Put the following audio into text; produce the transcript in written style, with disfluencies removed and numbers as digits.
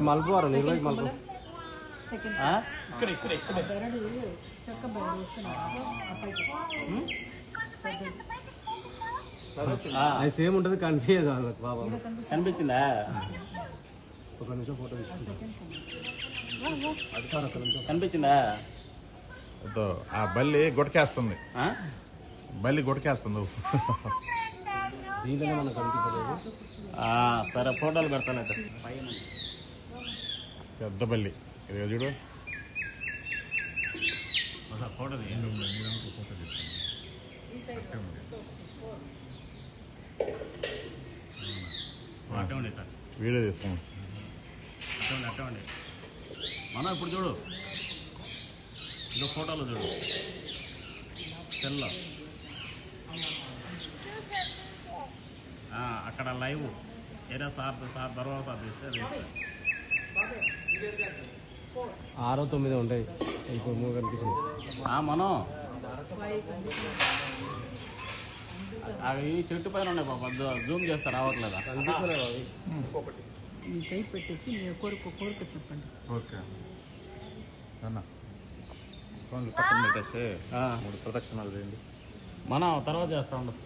మలుపువారు మలుపు అది సేమ్ ఉంటుంది కనిపించదు వాళ్ళకి బాబా. కనిపించిందా? ఒక నిమిషం ఫోటో తీసుకుంటా. కనిపించిందా? ఆ బల్లి గుటకేస్తుంది, బల్లి గుటకేస్తుంది. దీంట్లోనే మనకు కనిపించలేదు. సరే ఫోటోలు పెడతానైతే. పెద్ద బల్లి ఇది చూడు. ఫోటో అట్టండి సార్, వీడియో తీస్తాం. అట్టండి మనం ఇప్పుడు చూడు, ఇదో ఫోటోలో చూడు, సెల్లో అక్కడ లైవ్ ఏదో సార్ దర్వాజా సార్ తీస్తే 6, 9 ఉంటాయి. ఇప్పుడు 3 కనిపించింది. మనం అవి చెట్టు పైన ఉన్నాయి పాప, జూమ్ చేస్తే రావట్లేదా? కనిపించలేదు అవి. మీ కై పెట్టేసి మీ కోరిక చెప్పండి. ఓకే అన్న ఫోన్లు పక్కన పెట్టేసి 3 ప్రదక్షిణాలు చేయండి. మనం తర్వాత చేస్తా ఉండదు.